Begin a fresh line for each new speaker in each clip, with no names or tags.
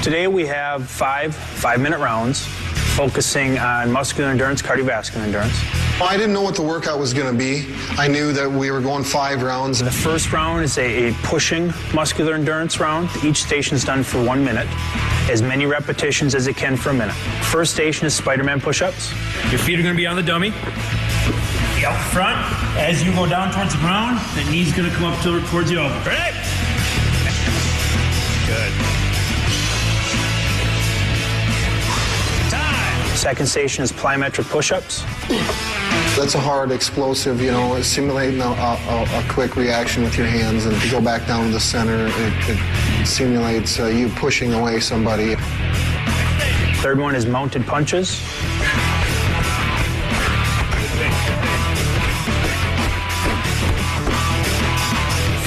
Today we have five-minute rounds focusing on muscular endurance, cardiovascular endurance.
I didn't know what the workout was going to be. I knew that we were going 5 rounds.
The first round is a pushing muscular endurance round. Each station is done for 1 minute, as many repetitions as it can for a minute. First station is Spider-Man push-ups.
Your feet are going to be on the dummy. Out front. As you go down towards the ground, the knee's going to come up towards the elbow. Ready? Good. Time.
Second station is plyometric push-ups.
That's a hard, explosive, simulating a quick reaction with your hands, and to go back down to the center, it simulates you pushing away somebody.
Third one is mounted punches.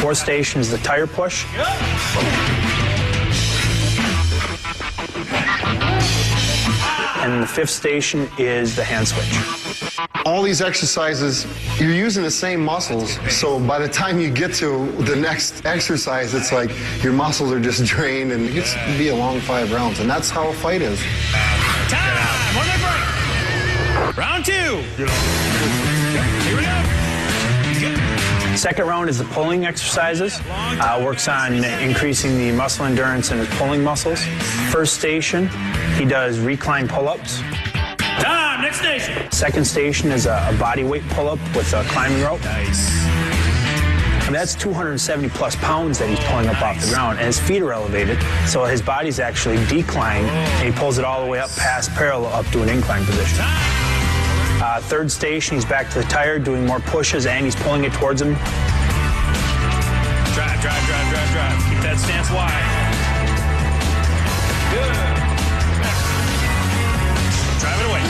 Fourth station is the tire push. And the fifth station is the hand switch.
All these exercises, you're using the same muscles, so by the time you get to the next exercise, it's like your muscles are just drained, and it gets to be a long 5 rounds, and that's how a fight is.
Time! 1 minute break. Round 2. Here we go.
Second round is the pulling exercises. Works on increasing the muscle endurance in his pulling muscles. First station, he does recline pull-ups.
Time, next station.
Second station is a body weight pull-up with a climbing rope.
Nice.
I mean, that's 270 plus pounds that he's pulling up off the ground, and his feet are elevated, so his body's actually declined, and he pulls it all the way up past parallel up to an incline position. Third station, he's back to the tire, doing more pushes, and he's pulling it towards him.
Drive. Keep that stance wide. Good. Drive it away.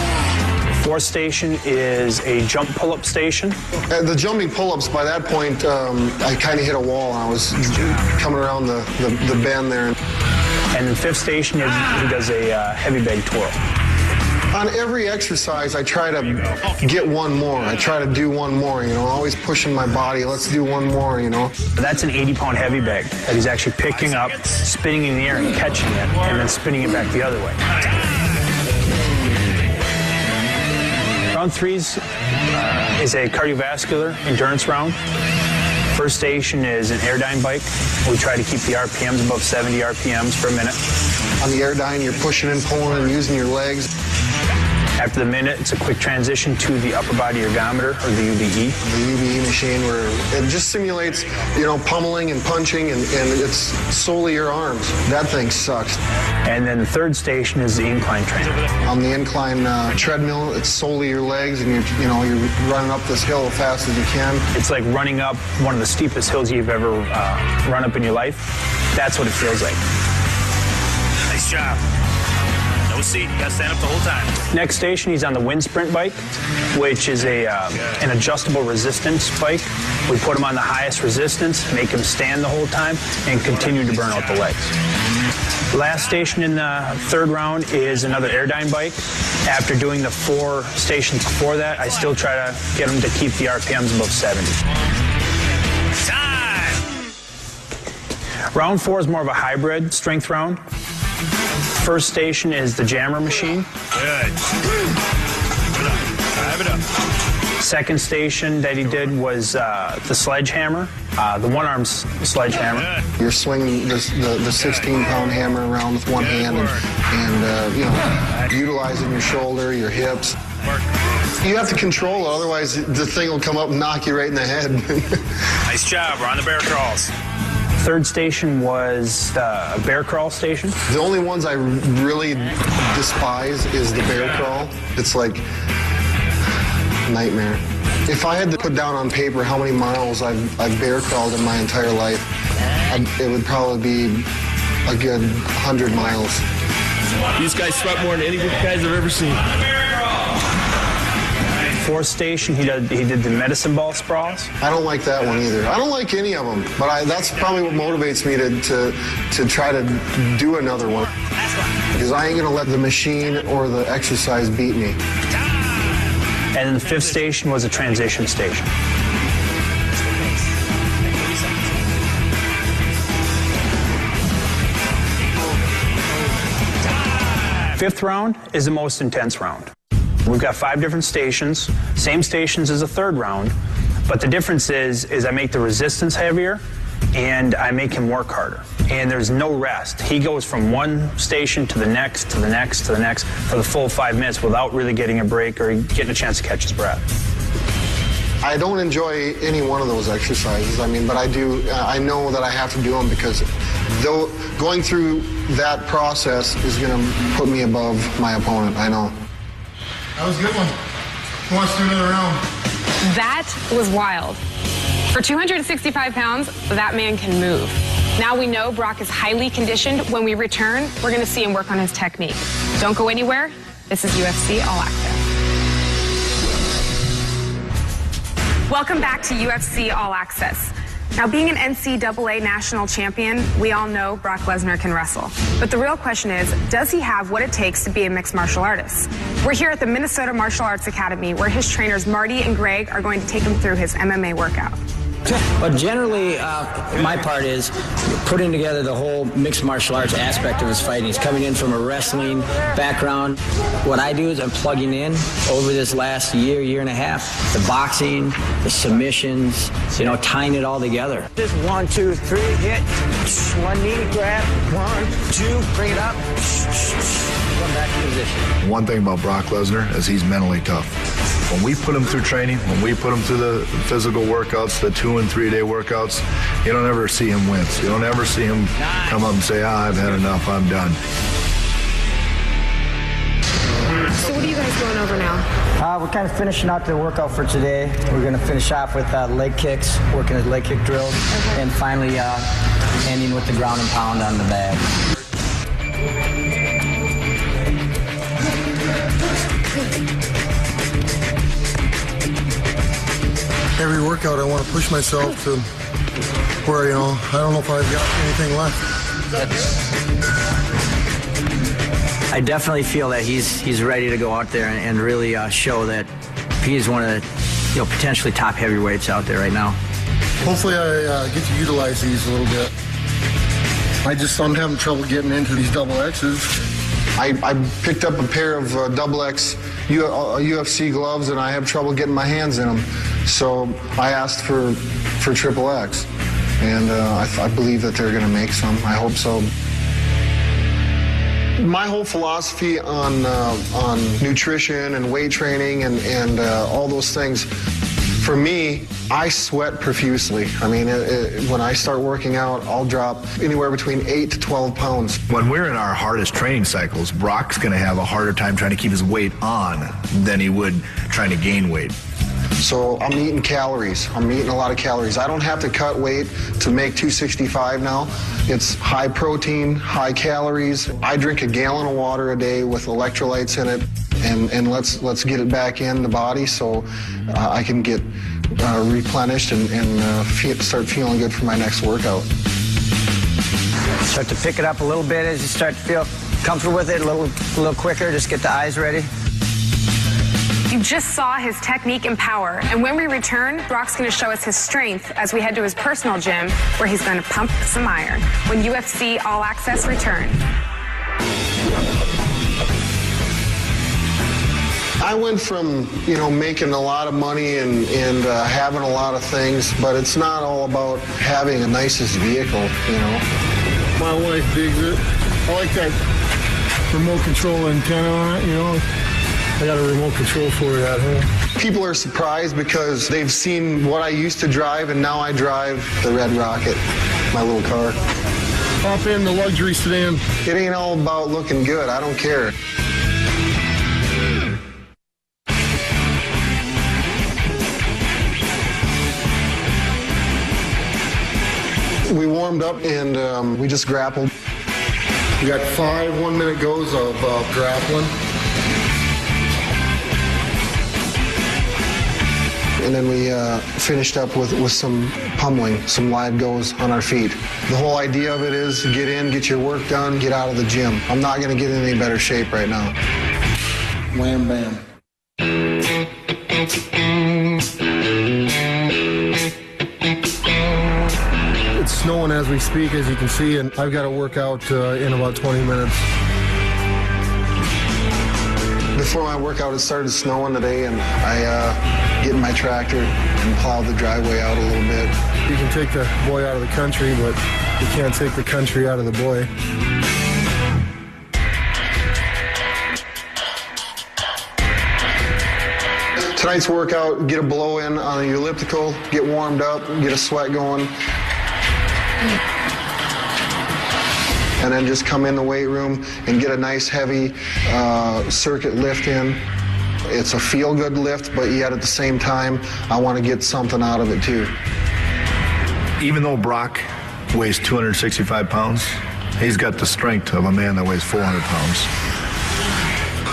Fourth station is a jump pull-up station.
The jumping pull-ups, by that point, I kind of hit a wall, and I was coming around the bend there.
And the fifth station is he does a heavy bag twirl.
On every exercise, I try to get one more. I try to do one more, always pushing my body. Let's do one more,
That's an 80-pound heavy bag that he's actually picking up, spinning in the air and catching it, and then spinning it back the other way. Round 3 is a cardiovascular endurance round. First station is an airdyne bike. We try to keep the RPMs above 70 RPMs per minute.
On the airdyne, you're pushing and pulling and using your legs.
After the minute, it's a quick transition to the upper body ergometer, or the UBE.
The UBE machine, where it just simulates, pummeling and punching, and it's solely your arms. That thing sucks.
And then the third station is the incline training.
On the incline treadmill, it's solely your legs, and you're running up this hill as fast as you can.
It's like running up one of the steepest hills you've ever run up in your life. That's what it feels like.
Nice job. No seat, you gotta stand up the whole time.
Next station, he's on the wind sprint bike, which is an adjustable resistance bike. We put him on the highest resistance, make him stand the whole time, and continue to burn out the legs. Last station in the third round is another airdyne bike. After doing the 4 stations before that, I still try to get him to keep the RPMs above 70.
Time!
Round 4 is more of a hybrid strength round. First station is the jammer machine.
Good. Drive it up.
Second station that he did was the sledgehammer, the one-arm sledgehammer.
You're swinging the 16-pound hammer around with one hand and utilizing your shoulder, your hips. You have to control it, otherwise the thing will come up and knock you right in the head.
Nice job. We're on the bear crawls.
Third station was a bear crawl station.
The only ones I really despise is the bear crawl. It's like nightmare. If I had to put down on paper how many miles I've bear crawled in my entire life, it would probably be a good 100 miles.
These guys sweat more than any of you guys I've ever seen.
Fourth station, he did the medicine ball sprawls.
I don't like that one either. I don't like any of them, but that's probably what motivates me to try to do another one. Because I ain't gonna let the machine or the exercise beat me.
And then the fifth station was a transition station. fifth round is the most intense round. We've got 5 different stations, same stations as the third round, but the difference is I make the resistance heavier and I make him work harder. And there's no rest. He goes from one station to the next, to the next, to the next for the full 5 minutes without really getting a break or getting a chance to catch his breath.
I don't enjoy any one of those exercises, but I do, I know that I have to do them because though going through that process is going to put me above my opponent, I know.
That was a good one. Who wants to do another round?
That was wild. For 265 pounds, that man can move. Now we know Brock is highly conditioned. When we return, we're going to see him work on his technique. Don't go anywhere. This is UFC All Access. Welcome back to UFC All Access. Now, being an NCAA national champion, we all know Brock Lesnar can wrestle. But the real question is, does he have what it takes to be a mixed martial artist? We're here at the Minnesota Martial Arts Academy, where his trainers Marty and Greg are going to take him through his MMA workout.
But generally, my part is putting together the whole mixed martial arts aspect of his fighting. He's coming in from a wrestling background. What I do is I'm plugging in over this last year and a half, the boxing, the submissions, tying it all together. Just 1, 2, 3, hit, one knee grab, 1, 2, bring it up, come back to position.
One thing about Brock Lesnar is he's mentally tough. When we put him through training, when we put him through the physical workouts, the 2- and 3-day workouts, you don't ever see him wince. You don't ever see him come up and say, I've had enough, I'm done.
So what are you guys going over now?
We're kind of finishing out the workout for today. We're going to finish off with leg kicks, working his leg kick drills, and finally ending with the ground and pound on the bag.
Every workout, I want to push myself to where, I don't know if I've got anything left.
I definitely feel that he's ready to go out there and really show that he is one of the potentially top heavyweights out there right now.
Hopefully I get to utilize these a little bit. I'm having trouble getting into these double X's.
I picked up a pair of double X UFC gloves and I have trouble getting my hands in them. So I asked for triple X, and I believe that they're going to make some. I hope so. My whole philosophy on nutrition and weight training and all those things, for me, I sweat profusely. When I start working out, I'll drop anywhere between 8 to 12 pounds.
When we're in our hardest training cycles, Brock's going to have a harder time trying to keep his weight on than he would trying to gain weight.
So I'm eating calories. I'm eating a lot of calories. I don't have to cut weight to make 265 now. It's high protein, high calories. I drink a gallon of water a day with electrolytes in it, and let's get it back in the body so I can get replenished and start feeling good for my next workout.
Start to pick it up a little bit as you start to feel comfortable with it, a little quicker. Just get the eyes ready.
You just saw his technique and power, and when we return, Brock's going to show us his strength as we head to his personal gym, where he's going to pump some iron when UFC All Access returns.
I went from, making a lot of money and having a lot of things, but it's not all about having the nicest vehicle,
My wife digs it. I like that remote control antenna on it, I got a remote control for it at home.
People are surprised because they've seen what I used to drive, and now I drive the Red Rocket, my little car.
Hop in the luxury sedan.
It ain't all about looking good. I don't care. We warmed up and we just grappled.
We got 5 one-minute goes of grappling.
And then we finished up with some pummeling, some live goes on our feet. The whole idea of it is get in, get your work done, get out of the gym. I'm not going to get in any better shape right now.
Wham, bam. It's snowing as we speak, as you can see, and I've got to work out in about 20 minutes.
Before my workout, it started snowing today, and I get in my tractor and plow the driveway out a little bit.
You can take the boy out of the country, but you can't take the country out of the boy.
Tonight's workout, get a blow in on the elliptical, get warmed up, get a sweat going. And then just come in the weight room and get a nice heavy circuit lift in. It's a feel-good lift, but yet at the same time, I want to get something out of it too.
Even though Brock weighs 265 pounds, he's got the strength of a man that weighs 400 pounds.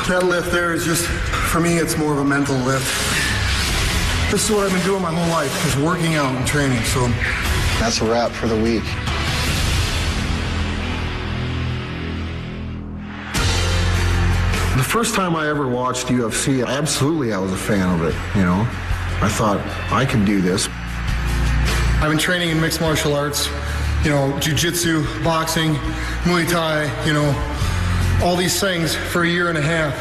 That lift there is just, for me, it's more of a mental lift. This is what I've been doing my whole life, is working out and training, so.
That's a wrap for the week.
The first time I ever watched UFC, absolutely I was a fan of it, you know. I thought, I can do this. I've been training in mixed martial arts, you know, jiu-jitsu, boxing, Muay Thai, you know, all these things for a year and a half.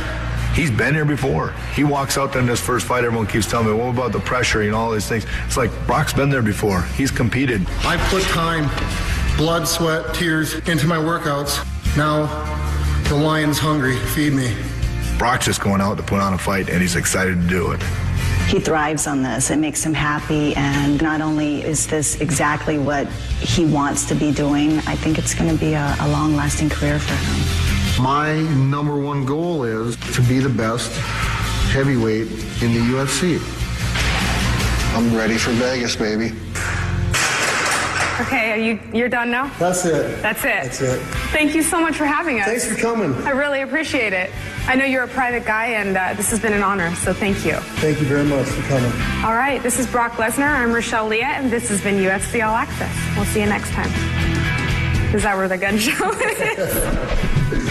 He's been here before. He walks out there in this first fight, everyone keeps telling me, what about the pressure, you know, all these things. It's like, Brock's been there before. He's competed.
I put time, blood, sweat, tears into my workouts. Now, the lion's hungry. Feed me.
Brock's just going out to put on a fight, and he's excited to do it.
He thrives on this. It makes him happy, and not only is this exactly what he wants to be doing, I think it's going to be a long-lasting career for him.
My #1 goal is to be the best heavyweight in the UFC.
I'm ready for Vegas, baby.
Okay, you're done now?
That's it.
That's it.
That's it.
Thank you so much for having us.
Thanks for coming.
I really appreciate it. I know you're a private guy, and this has been an honor, so thank you.
Thank you very much for coming.
All right, this is Brock Lesnar. I'm Rochelle Leah, and this has been UFC All Access. We'll see you next time. Is that where the gun show is?